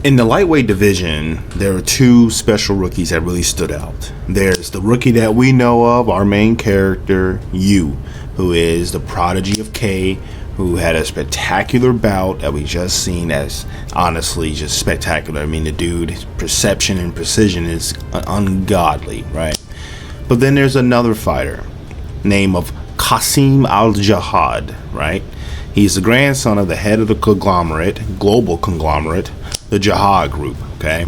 In the lightweight division, there are two special rookies that really stood out. There's the rookie that we know of, our main character, Yu, who is the prodigy of K, who had a spectacular bout that we just seen as honestly just spectacular. I mean, the dude, his perception and precision is ungodly, right? But then there's another fighter named of Qasim Al-Jihad, right? He's the grandson of the head of the global conglomerate, the Jihad Group, okay?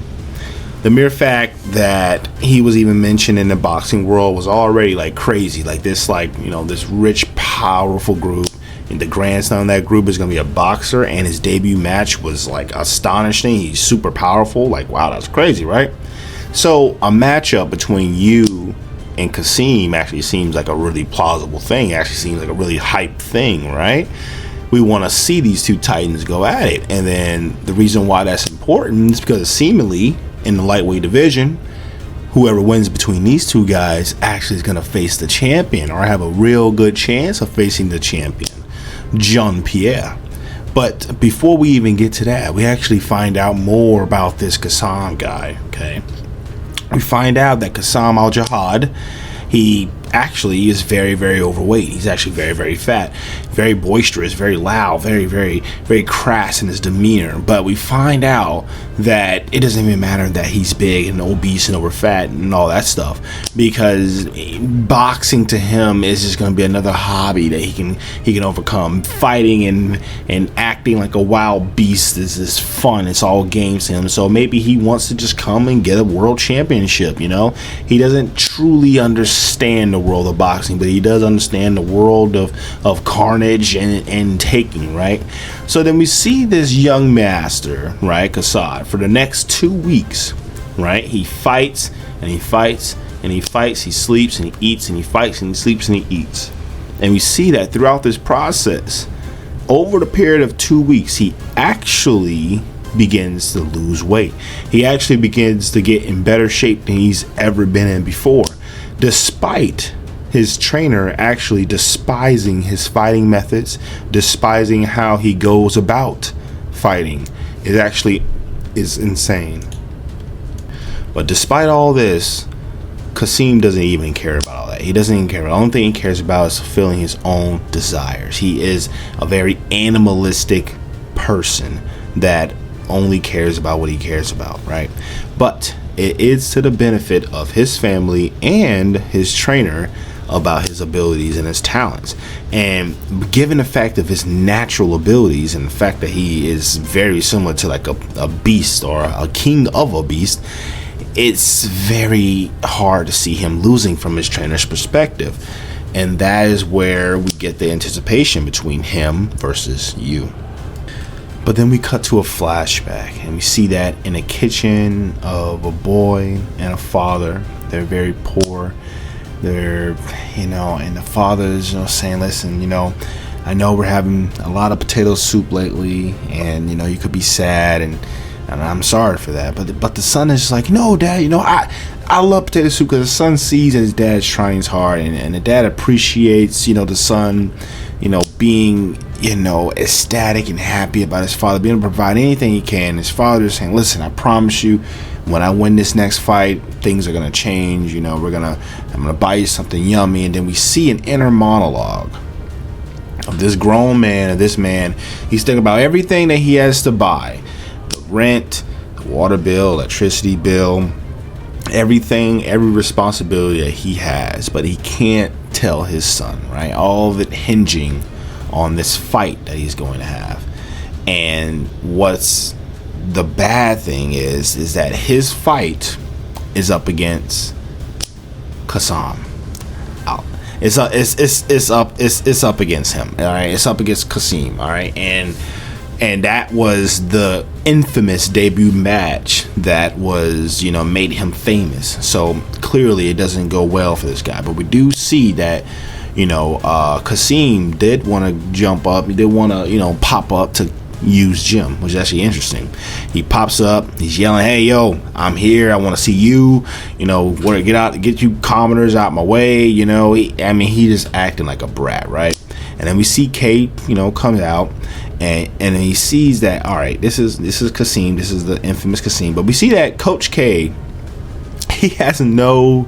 The mere fact that he was even mentioned in the boxing world was already like crazy. Like this, this rich, powerful group. And the grandson of that group is going to be a boxer, and his debut match was like astonishing. He's super powerful. Like, wow, that's crazy, right? So a matchup between you and Qasim actually seems like a really plausible thing. It actually seems like a really hype thing, right? We want to see these two titans go at it. And then the reason why that's important is because seemingly in the lightweight division, whoever wins between these two guys actually is going to face the champion, or have a real good chance of facing the champion, Jean-Pierre. But before we even get to that, we actually find out more about this Qasim guy, okay? We find out that Qasim Al-Jihad, he actually is very, very overweight. He's actually very, very fat, very boisterous, very loud, very, very, very crass in his demeanor. But we find out that it doesn't even matter that he's big and obese and overfat and all that stuff, because boxing to him is just going to be another hobby that he can overcome. Fighting and acting like a wild beast is fun. It's all games to him. So maybe he wants to just come and get a world championship. He doesn't truly understand the world of boxing, but he does understand the world of carnage and taking, right? So then we see this young master, right, Qasim, for the next 2 weeks, right? He fights and he fights and he fights, he sleeps and he eats, and he fights and he sleeps and he eats. And we see that throughout this process, over the period of 2 weeks, he actually begins to lose weight. He actually begins to get in better shape than he's ever been in before, despite his trainer actually despising his fighting methods, despising how he goes about fighting. It actually is insane. But despite all this, Qasim doesn't even care about all that. He doesn't even care. The only thing he cares about is fulfilling his own desires. He is a very animalistic person that only cares about what he cares about, right? But it is to the benefit of his family and his trainer about his abilities and his talents. And given the fact of his natural abilities and the fact that he is very similar to like a beast or a king of a beast, it's very hard to see him losing from his trainer's perspective. And that is where we get the anticipation between him versus you. But then we cut to a flashback, and we see that in a kitchen of a boy and a father. They're very poor. They're, and the father is, saying, listen, I know we're having a lot of potato soup lately, and, you could be sad, and I'm sorry for that. But the son is just like, no, Dad, I love potato soup, because the son sees that his dad's trying his hard, and the dad appreciates, the son, being, ecstatic and happy about his father being able to provide anything he can. His father is saying, listen, I promise you, when I win this next fight, things are going to change. I'm going to buy you something yummy. And then we see an inner monologue of this grown man, of this man. He's thinking about everything that he has to buy: the rent, the water bill, electricity bill, everything, every responsibility that he has. But he can't tell his son, right? All of it hinging on this fight that he's going to have. And what's the bad thing is that his fight is up against Qasim. It's up against him. All right, it's up against Qasim. All right, and that was the infamous debut match that was made him famous. So clearly it doesn't go well for this guy. But we do see that Qasim did want to jump up. He did want to pop up to use gym, which is actually interesting. He pops up, he's yelling, hey yo, I'm here, I want to see you, want to get you commoners out my way. He just acting like a brat, right? And then we see Kate, comes out, and he sees that, all right, this is Kasim, this is the infamous Kasim. But we see that Coach K, he has no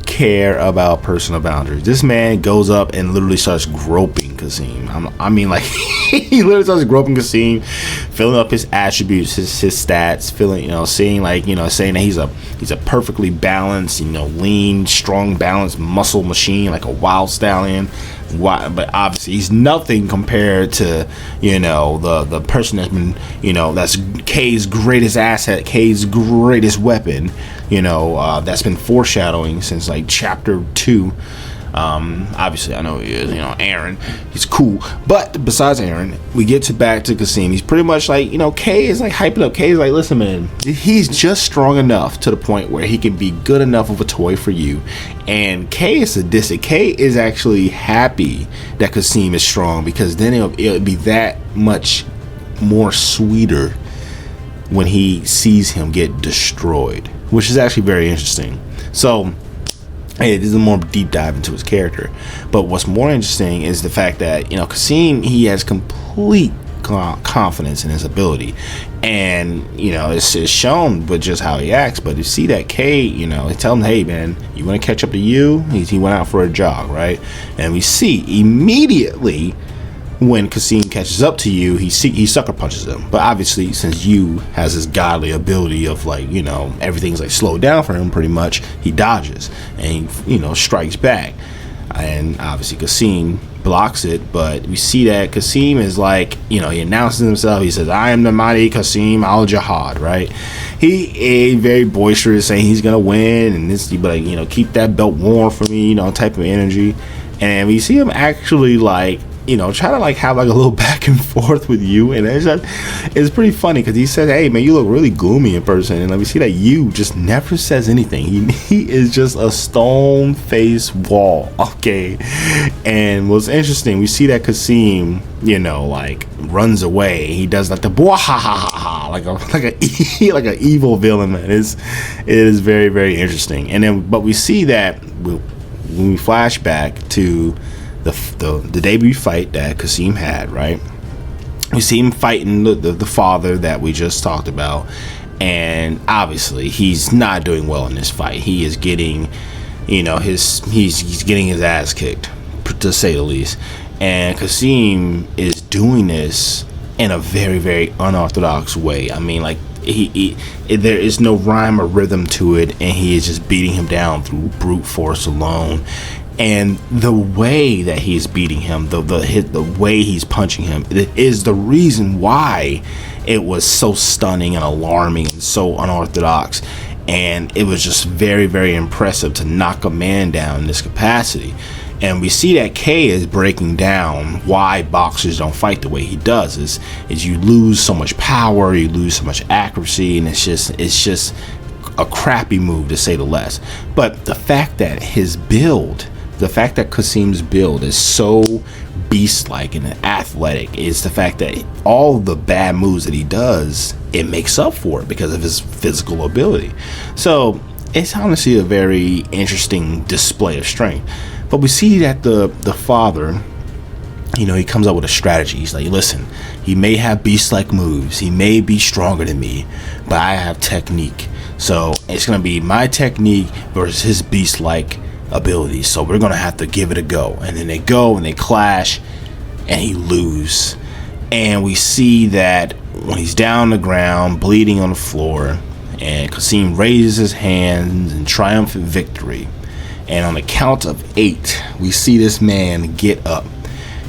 care about personal boundaries. This man goes up and literally starts groping Kasim. I mean, like, he literally starts groping Kasim, filling up his attributes, his stats, feeling, seeing, like, saying that he's a perfectly balanced, lean, strong, balanced muscle machine, like a wild stallion. But obviously he's nothing compared to the person that's been that's K's greatest asset, K's greatest weapon, that's been foreshadowing since like chapter 2. Obviously I know he is, Aaron, he's cool, but besides Aaron, we get back to Kasim. He's pretty much like, K is like hyping up. K is like, listen, man, he's just strong enough to the point where he can be good enough of a toy for you. And K is sadistic. K is actually happy that Kasim is strong, because then it'll be that much more sweeter when he sees him get destroyed, which is actually very interesting. So hey, this is a more deep dive into his character. But what's more interesting is the fact that, Kasim, he has complete confidence in his ability. And, it's shown with just how he acts. But you see that K, they tell him, hey, man, you want to catch up to you? He went out for a jog, right? And we see immediately when Kasim catches up to you, he sucker punches him. But obviously, since you has this godly ability of like, everything's like slowed down for him pretty much, he dodges and he, strikes back. And obviously Kasim blocks it, but we see that Kasim is like, he announces himself. He says, I am the mighty Kasim al-Jihad, right? He is very boisterous, saying he's gonna win and this, but keep that belt warm for me, type of energy. And we see him actually like, try to like have like a little back and forth with you, and it's pretty funny because he said, hey man, you look really gloomy in person, and let me see that you just never says anything. He is just a stone face wall, okay? And what's interesting, we see that Kasim like runs away. He does like the boah ha ha ha ha, like a evil villain, man. It is very, very interesting. And then but we see that when we flash back to the debut fight that Kasim had, right? We see him fighting the father that we just talked about, and obviously he's not doing well in this fight. He is getting, he's getting his ass kicked, to say the least. And Kasim is doing this in a very, very unorthodox way. I mean, like there is no rhyme or rhythm to it, and he is just beating him down through brute force alone. And the way that he's beating him, the way he's punching him, is the reason why it was so stunning and alarming and so unorthodox. And it was just very, very impressive to knock a man down in this capacity. And we see that K is breaking down why boxers don't fight the way he does. Is you lose so much power, you lose so much accuracy, and it's just a crappy move, to say the less. But the fact that Kasim's build is so beast-like and athletic is the fact that all the bad moves that he does, it makes up for it because of his physical ability. So it's honestly a very interesting display of strength. But we see that the father, he comes up with a strategy. He's like, listen, he may have beast-like moves, he may be stronger than me, but I have technique. So it's going to be my technique versus his beast-like abilities, so we're gonna have to give it a go. And then they go and they clash, and he loses. And we see that when he's down on the ground bleeding on the floor, and Kasim raises his hands in triumphant victory, and on the count of 8 we see this man get up,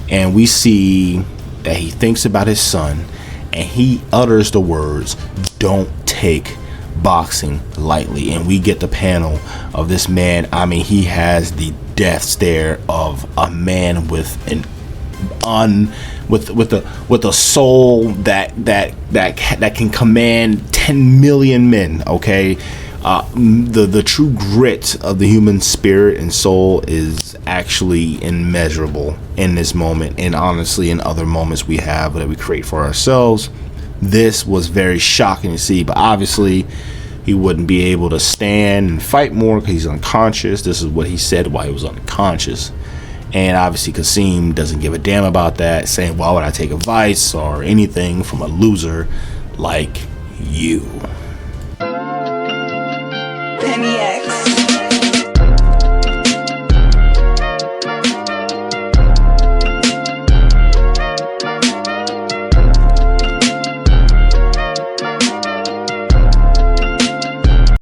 and we see that he thinks about his son, and he utters the words, don't take boxing lightly. And we get the panel of this man. I mean, he has the death stare of a man with a soul that can command 10 million men. Okay, the true grit of the human spirit and soul is actually immeasurable in this moment, and honestly in other moments we have that we create for ourselves. This was very shocking to see, but obviously he wouldn't be able to stand and fight more because he's unconscious. This is what he said while he was unconscious. And obviously Kasim doesn't give a damn about that, saying, why would I take advice or anything from a loser like you?